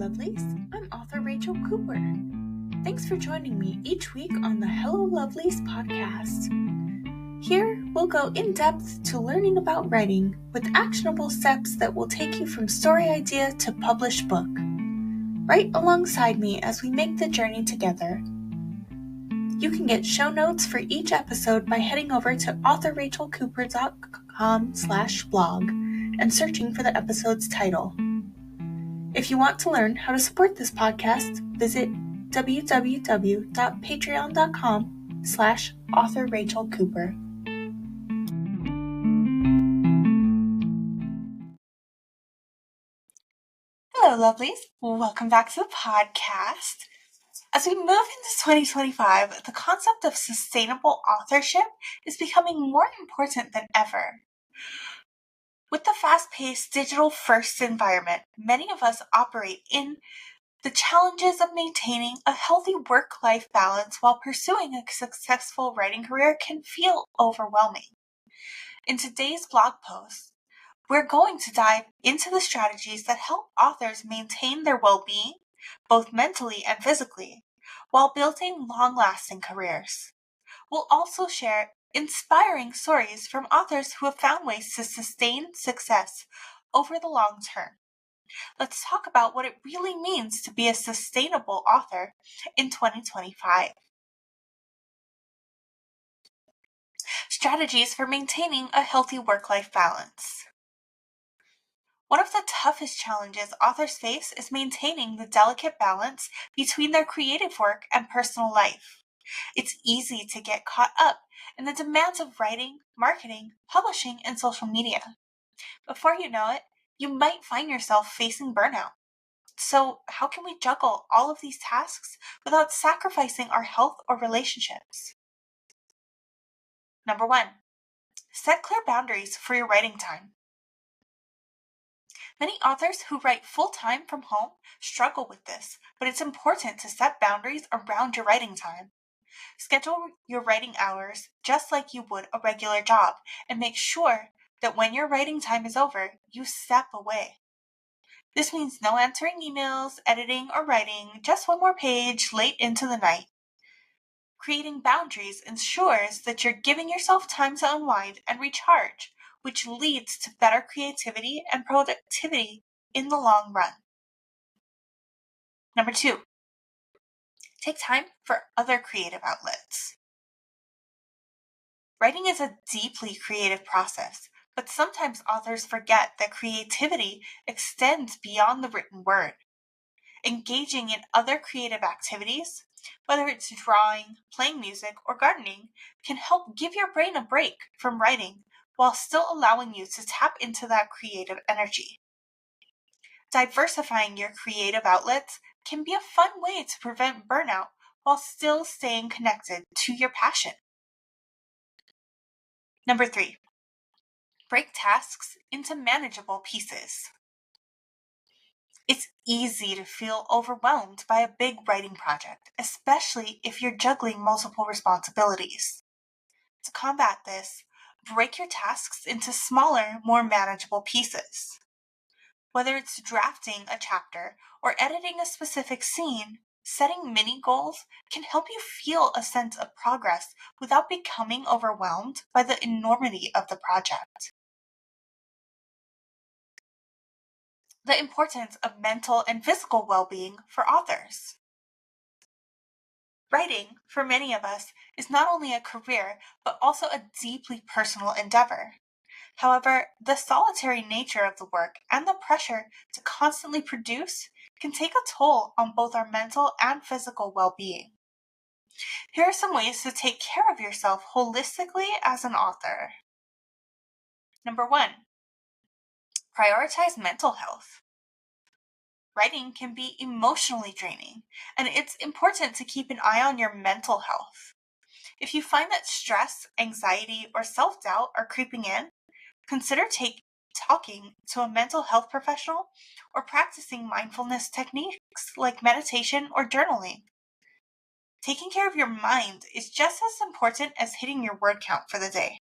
Lovelies, I'm author Rachel Cooper. Thanks for joining me each week on the Hello Lovelies podcast. Here, we'll go in depth to learning about writing with actionable steps that will take you from story idea to published book. Write alongside me as we make the journey together. You can get show notes for each episode by heading over to authorrachelcooper.com/blog and searching for the episode's title. If you want to learn how to support this podcast, visit www.patreon.com/authorrachelcooper. Hello, lovelies. Welcome back to the podcast. As we move into 2025, the concept of sustainable authorship is becoming more important than ever. With the fast-paced, digital-first environment many of us operate in, the challenges of maintaining a healthy work-life balance while pursuing a successful writing career can feel overwhelming. In today's blog post, we're going to dive into the strategies that help authors maintain their well-being, both mentally and physically, while building long-lasting careers. We'll also share inspiring stories from authors who have found ways to sustain success over the long term. Let's talk about what it really means to be a sustainable author in 2025. Strategies for maintaining a healthy work-life balance. One of the toughest challenges authors face is maintaining the delicate balance between their creative work and personal life. It's easy to get caught up in the demands of writing, marketing, publishing, and social media. Before you know it, you might find yourself facing burnout. So, how can we juggle all of these tasks without sacrificing our health or relationships? Number 1, set clear boundaries for your writing time. Many authors who write full-time from home struggle with this, but it's important to set boundaries around your writing time. Schedule your writing hours just like you would a regular job, and make sure that when your writing time is over, you step away. This means no answering emails, editing, or writing just one more page late into the night. Creating boundaries ensures that you're giving yourself time to unwind and recharge, which leads to better creativity and productivity in the long run. Number 2, take time for other creative outlets. Writing is a deeply creative process, but sometimes authors forget that creativity extends beyond the written word. Engaging in other creative activities, whether it's drawing, playing music, or gardening, can help give your brain a break from writing while still allowing you to tap into that creative energy. Diversifying your creative outlets can be a fun way to prevent burnout while still staying connected to your passion. Number 3, break tasks into manageable pieces. It's easy to feel overwhelmed by a big writing project, especially if you're juggling multiple responsibilities. To combat this, break your tasks into smaller, more manageable pieces. Whether it's drafting a chapter or editing a specific scene, setting mini goals can help you feel a sense of progress without becoming overwhelmed by the enormity of the project. The importance of mental and physical well-being for authors. Writing, for many of us, is not only a career, but also a deeply personal endeavor. However, the solitary nature of the work and the pressure to constantly produce can take a toll on both our mental and physical well-being. Here are some ways to take care of yourself holistically as an author. Number 1, prioritize mental health. Writing can be emotionally draining, and it's important to keep an eye on your mental health. If you find that stress, anxiety, or self-doubt are creeping in, consider talking to a mental health professional or practicing mindfulness techniques like meditation or journaling. Taking care of your mind is just as important as hitting your word count for the day.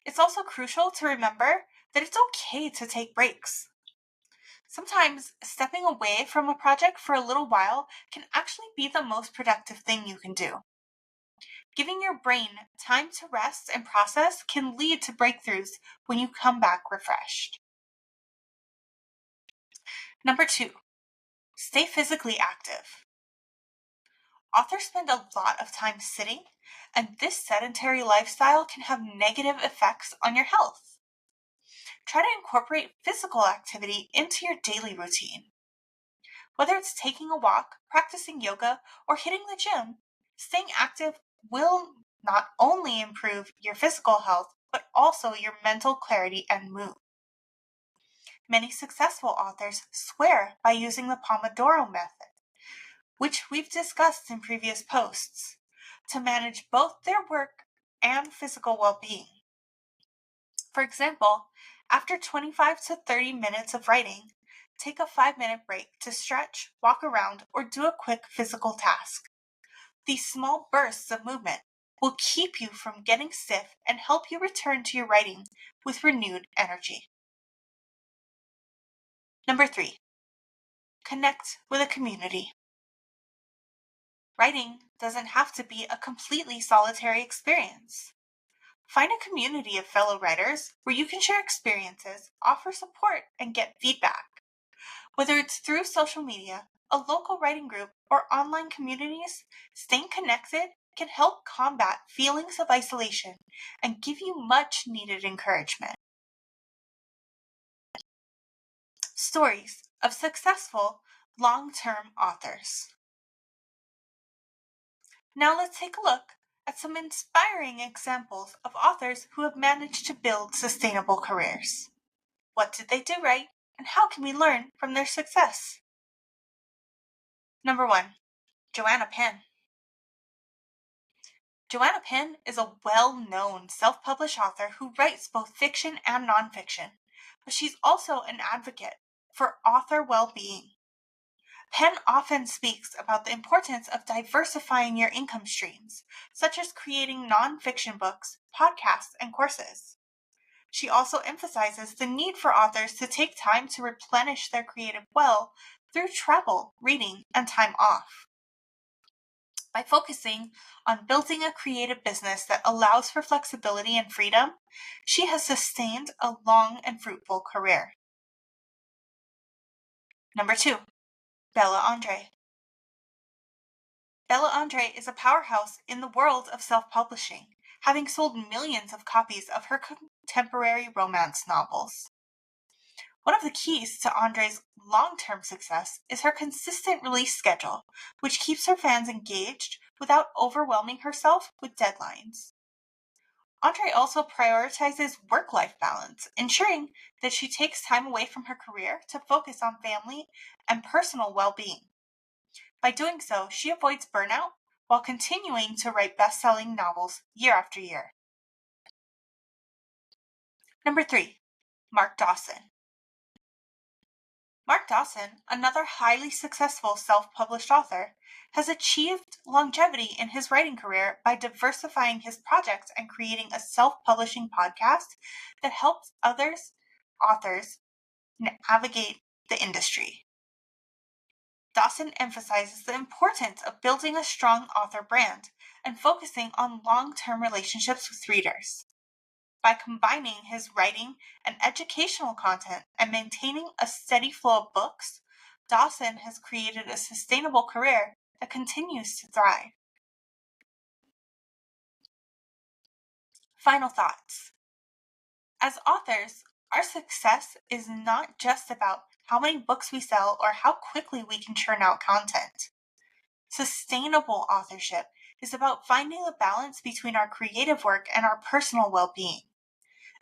It's also crucial to remember that it's okay to take breaks. Sometimes stepping away from a project for a little while can actually be the most productive thing you can do. Giving your brain time to rest and process can lead to breakthroughs when you come back refreshed. Number 2, stay physically active. Authors spend a lot of time sitting, and this sedentary lifestyle can have negative effects on your health. Try to incorporate physical activity into your daily routine. Whether it's taking a walk, practicing yoga, or hitting the gym, staying active will not only improve your physical health, but also your mental clarity and mood. Many successful authors swear by using the Pomodoro method, which we've discussed in previous posts, to manage both their work and physical well-being. For example, after 25 to 30 minutes of writing, take a 5-minute break to stretch, walk around, or do a quick physical task. These small bursts of movement will keep you from getting stiff and help you return to your writing with renewed energy. Number 3, connect with a community. Writing doesn't have to be a completely solitary experience. Find a community of fellow writers where you can share experiences, offer support, and get feedback. Whether it's through social media, a local writing group, or online communities, staying connected can help combat feelings of isolation and give you much needed encouragement. Stories of successful long-term authors. Now let's take a look at some inspiring examples of authors who have managed to build sustainable careers. What did they do right, and how can we learn from their success? Number 1, Joanna Penn. Joanna Penn is a well-known self-published author who writes both fiction and nonfiction, but she's also an advocate for author well-being. Penn often speaks about the importance of diversifying your income streams, such as creating nonfiction books, podcasts, and courses. She also emphasizes the need for authors to take time to replenish their creative well through travel, reading, and time off. By focusing on building a creative business that allows for flexibility and freedom, she has sustained a long and fruitful career. Number 2, Bella Andre. Bella Andre is a powerhouse in the world of self-publishing, having sold millions of copies of her contemporary romance novels. One of the keys to Andre's long-term success is her consistent release schedule, which keeps her fans engaged without overwhelming herself with deadlines. Andre also prioritizes work-life balance, ensuring that she takes time away from her career to focus on family and personal well-being. By doing so, she avoids burnout while continuing to write best-selling novels year after year. Number 3, Mark Dawson. Mark Dawson, another highly successful self-published author, has achieved longevity in his writing career by diversifying his projects and creating a self-publishing podcast that helps authors navigate the industry. Dawson emphasizes the importance of building a strong author brand and focusing on long-term relationships with readers. By combining his writing and educational content and maintaining a steady flow of books, Dawson has created a sustainable career that continues to thrive. Final thoughts. As authors, our success is not just about how many books we sell or how quickly we can churn out content. Sustainable authorship is about finding the balance between our creative work and our personal well-being.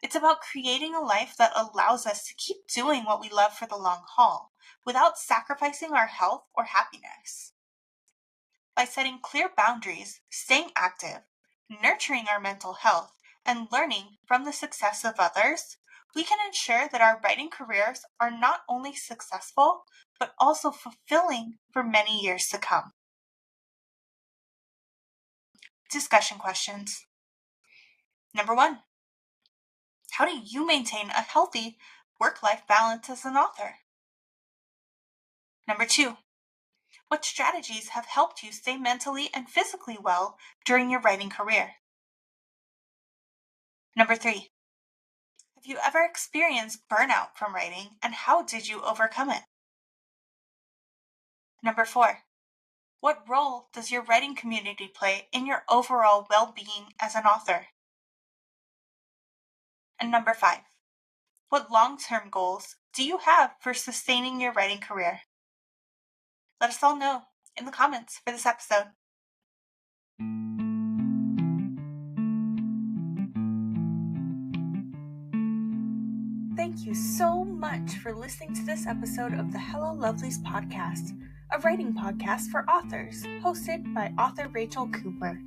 It's about creating a life that allows us to keep doing what we love for the long haul, without sacrificing our health or happiness. By setting clear boundaries, staying active, nurturing our mental health, and learning from the success of others, we can ensure that our writing careers are not only successful, but also fulfilling for many years to come. Discussion questions. Number 1. How do you maintain a healthy work-life balance as an author? Number 2, what strategies have helped you stay mentally and physically well during your writing career? Number 3, have you ever experienced burnout from writing, and how did you overcome it? Number 4, what role does your writing community play in your overall well-being as an author? And number 5, what long-term goals do you have for sustaining your writing career? Let us all know in the comments for this episode. Thank you so much for listening to this episode of the Hello Lovelies podcast, a writing podcast for authors, hosted by author Rachel Cooper.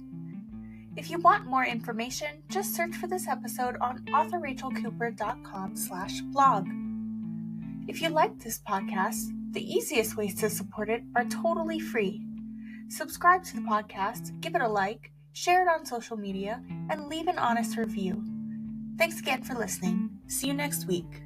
If you want more information, just search for this episode on authorrachelcooper.com/blog. If you like this podcast, the easiest ways to support it are totally free. Subscribe to the podcast, give it a like, share it on social media, and leave an honest review. Thanks again for listening. See you next week.